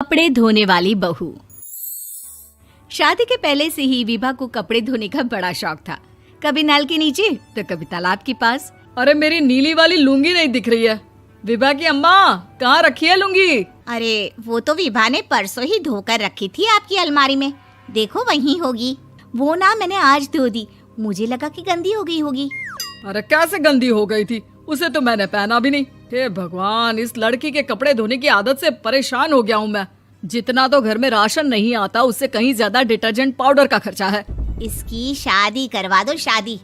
कपड़े धोने वाली बहू। शादी के पहले से ही विभा को कपड़े धोने का बड़ा शौक था। कभी नल के नीचे तो कभी तालाब के पास। अरे मेरी नीली वाली लुंगी नहीं दिख रही है। विभा की अम्मा, कहाँ रखी है लुंगी? अरे वो तो विभा ने परसों ही धोकर रखी थी आपकी अलमारी में, देखो वहीं होगी। वो ना मैंने आज धो दी, मुझे लगा कि गंदी हो गई होगी। अरे कैसे गंदी हो गई थी? उसे तो मैंने पहना भी नहीं। हे भगवान, इस लड़की के कपड़े धोने की आदत से परेशान हो गया हूँ मैं। जितना तो घर में राशन नहीं आता, उससे कहीं ज्यादा डिटर्जेंट पाउडर का खर्चा है। इसकी शादी करवा दो, शादी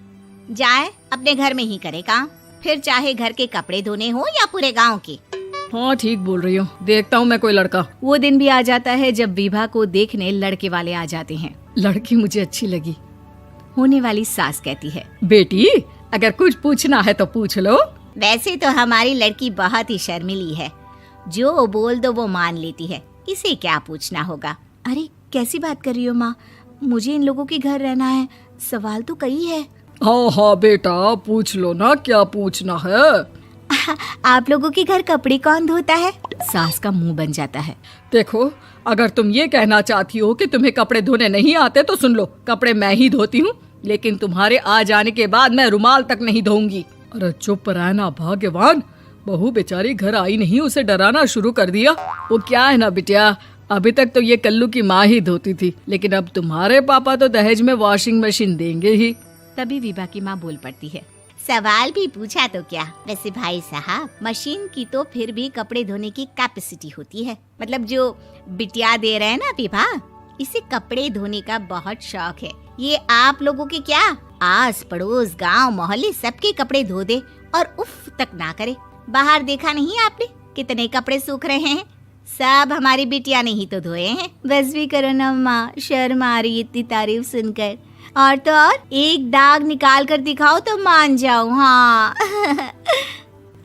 जाए अपने घर में ही करे काम, फिर चाहे घर के कपड़े धोने हो या पूरे गांव के। हाँ ठीक बोल रही हो, देखता हूँ मैं कोई लड़का। वो दिन भी आ जाता है जब विभा को देखने लड़के वाले आ जाते हैं। लड़की मुझे अच्छी लगी। होने वाली सास कहती है, बेटी अगर कुछ पूछना है तो पूछ लो। वैसे तो हमारी लड़की बहुत ही शर्मीली है, जो बोल दो वो मान लेती है, इसे क्या पूछना होगा। अरे कैसी बात कर रही हो माँ, मुझे इन लोगों के घर रहना है, सवाल तो कई है। हाँ हाँ बेटा, पूछ लो ना, क्या पूछना है। आप लोगों के घर कपड़े कौन धोता है? सास का मुंह बन जाता है। देखो, अगर तुम ये कहना चाहती हो कि तुम्हें कपड़े धोने नहीं आते तो सुन लो, कपड़े मैं ही धोती हूँ, लेकिन तुम्हारे आ जाने के बाद मैं रुमाल तक नहीं धोऊंगी। अरे चुप रहना भाग्यवान, बहू बेचारी घर आई नहीं, उसे डराना शुरू कर दिया। वो क्या है ना बिटिया, अभी तक तो ये कल्लू की माँ ही धोती थी, लेकिन अब तुम्हारे पापा तो दहेज में वॉशिंग मशीन देंगे ही। तभी विभा की माँ बोल पड़ती है, सवाल भी पूछा तो क्या। वैसे भाई साहब, मशीन की तो फिर भी कपड़े धोने की कैपेसिटी होती है। मतलब जो बिटिया दे रहे हैं ना विभा, इसे कपड़े धोने का बहुत शौक है। ये आप लोगों के क्या, आस पड़ोस गांव मोहल्ले सबके कपड़े धो दे और उफ तक ना करे। बाहर देखा नहीं आपने कितने कपड़े सूख रहे हैं? सब हमारी बिटिया ने ही तो धोए हैं। बस भी करो ना माँ, शर्म आ रही इतनी तारीफ सुनकर। और तो और एक दाग निकाल कर दिखाओ तो मान जाऊं। हाँ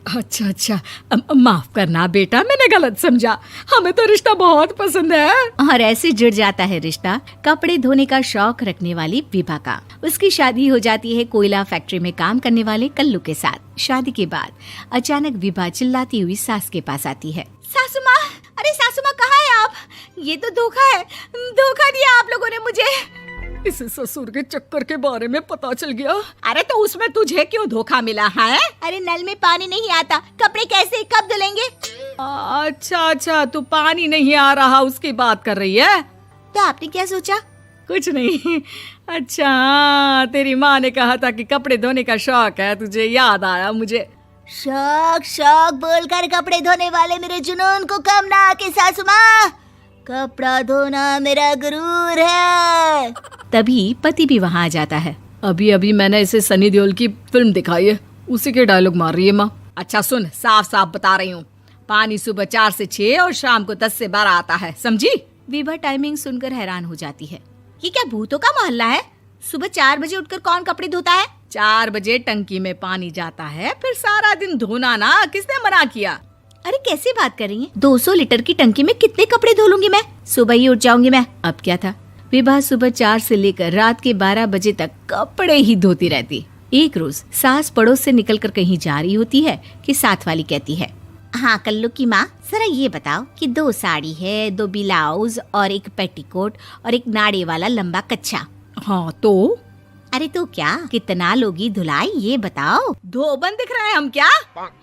अच्छा, माफ करना बेटा, मैंने गलत समझा। हमें तो रिश्ता बहुत पसंद है। और ऐसे जुड़ जाता है रिश्ता कपड़े धोने का शौक रखने वाली विभा का। उसकी शादी हो जाती है कोयला फैक्ट्री में काम करने वाले कल्लू के साथ। शादी के बाद अचानक विभा चिल्लाती हुई सास के पास आती है। सासू माँ, अरे सासू माँ कहाँ है आप? ये तो धोखा है, धोखा दिया आप लोगों ने मुझे। इसे ससुर के चक्कर के बारे में पता चल गया। अरे तो उसमें तुझे क्यों धोखा मिला है? अरे नल में पानी नहीं आता, कपड़े कैसे कब धुलेंगे? अच्छा, तू पानी नहीं आ रहा उसकी बात कर रही है। तो आपने क्या सोचा? कुछ नहीं। अच्छा, तेरी माँ ने कहा था कि कपड़े धोने का शौक है तुझे, याद आया मुझे। शौक बोलकर कपड़े धोने वाले मेरे जुनून को कम ना आके सासू माँ, कपड़ा धोना मेरा गुरूर है। तभी पति भी वहाँ आ जाता है। अभी मैंने इसे सनी देओल की फिल्म दिखाई है, उसी के डायलॉग मार रही है माँ। अच्छा सुन, साफ बता रही हूँ, पानी सुबह 4 से 6 और शाम को 10 से 12 आता है, समझी? विभा टाइमिंग सुनकर हैरान हो जाती है। ये क्या भूतों का मोहल्ला है? सुबह 4 बजे उठकर कौन कपड़े धोता है? 4 बजे टंकी में पानी जाता है, फिर सारा दिन धोना ना, किसने मना किया? अरे कैसी बात कर रही हैं? 200 लीटर की टंकी में कितने कपड़े धो लूंगी मैं? सुबह ही उठ जाऊंगी मैं। अब क्या था, विभा सुबह 4 से लेकर रात के 12 बजे तक कपड़े ही धोती रहती। एक रोज सास पड़ोस से निकलकर कहीं जा रही होती है कि साथ वाली कहती है, हाँ कल्लू की माँ, जरा ये बताओ कि 2 साड़ी है, 2 ब्लाउज और एक पेटीकोट और एक नाड़े वाला लंबा कच्छा। हाँ तो? अरे तो क्या, कितना लोगी धुलाई ये बताओ। धोबन दिख रहे हैं हम क्या?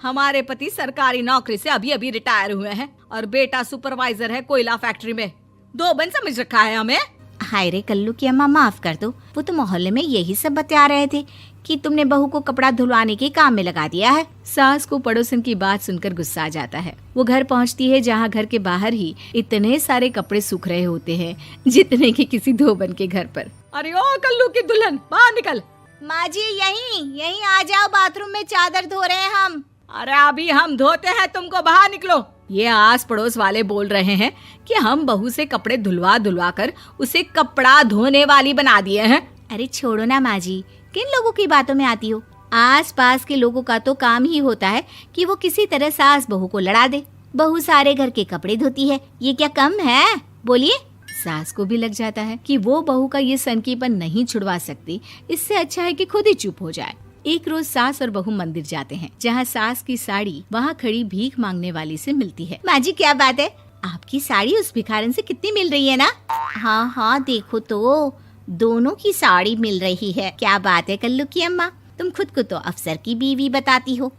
हमारे पति सरकारी नौकरी से अभी रिटायर हुए हैं और बेटा सुपरवाइजर है कोयला फैक्ट्री में। धोबन समझ रखा है हमें। हाय रे कल्लू की अम्मा, माफ कर दो, वो तो मोहल्ले में यही सब बता रहे थे कि तुमने बहू को कपड़ा धुलवाने के काम में लगा दिया है। सास को पड़ोसन की बात सुनकर गुस्सा आ जाता है। वो घर पहुंचती है जहां घर के बाहर ही इतने सारे कपड़े सूख रहे होते हैं जितने कि किसी धोबन के घर पर। अरे ओ कल्लू की दुल्हन, बाहर निकल। माँ जी यहीं आ जाओ, बाथरूम में चादर धो रहे हैं हम। अरे अभी हम धोते हैं, तुमको बाहर निकलो। ये आस पड़ोस वाले बोल रहे हैं कि हम बहू से कपड़े धुलवा कर उसे कपड़ा धोने वाली बना दिए हैं। अरे छोड़ो ना माँ जी, किन लोगों की बातों में आती हो? आस पास के लोगों का तो काम ही होता है कि वो किसी तरह सास बहू को लड़ा दे। बहू सारे घर के कपड़े धोती है, ये क्या कम है? बोलिए। सास को भी लग जाता है कि वो बहू का ये सनकीपन नहीं छुड़वा सकती, इससे अच्छा है कि खुद ही चुप हो जाए। एक रोज सास और बहू मंदिर जाते हैं, जहाँ सास की साड़ी वहाँ खड़ी भीख मांगने वाली से मिलती है। माँ जी क्या बात है, आपकी साड़ी उस भिखारन से कितनी मिल रही है ना? हाँ हाँ देखो तो, दोनों की साड़ी मिल रही है। क्या बात है कल्लू की अम्मा, तुम खुद को तो अफसर की बीवी बताती हो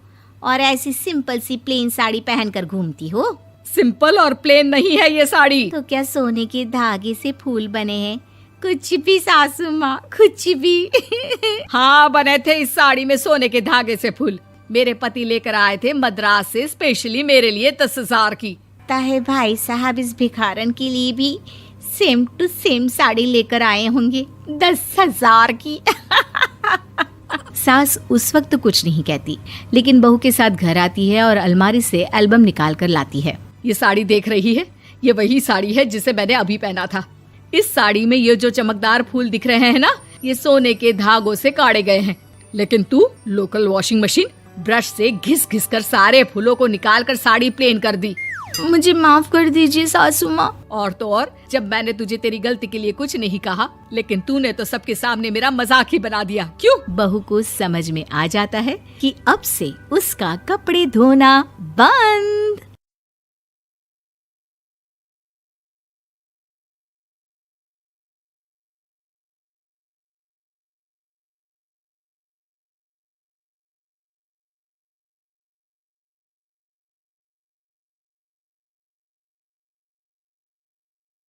और ऐसी सिंपल सी प्लेन साड़ी पहनकर घूमती हो। सिंपल और प्लेन नहीं है ये साड़ी। तो क्या सोने के धागे से फूल बने हैं? कुछ भी सासू माँ, कुछ भी। हाँ बने थे इस साड़ी में सोने के धागे से फूल। मेरे पति लेकर आए थे मद्रास से स्पेशली मेरे लिए 10,000 की। ताहे भाई साहब इस भिखारन के लिए भी सेम टू सेम साड़ी लेकर आए होंगे 10,000 की। सास उस वक्त तो कुछ नहीं कहती, लेकिन बहू के साथ घर आती है और अलमारी से एल्बम निकाल कर लाती है। ये साड़ी देख रही है, ये वही साड़ी है जिसे मैंने अभी पहना था। इस साड़ी में ये जो चमकदार फूल दिख रहे हैं ना, ये सोने के धागों से काढ़े गए हैं। लेकिन तू लोकल वॉशिंग मशीन ब्रश से घिस घिस कर सारे फूलों को निकाल कर साड़ी प्लेन कर दी। मुझे माफ कर दीजिए सासू माँ। और तो और, जब मैंने तुझे तेरी गलती के लिए कुछ नहीं कहा, लेकिन तूने तो सबके सामने मेरा मजाक ही बना दिया। क्यों? बहू को समझ में आ जाता है कि अब से उसका कपड़े धोना बंद।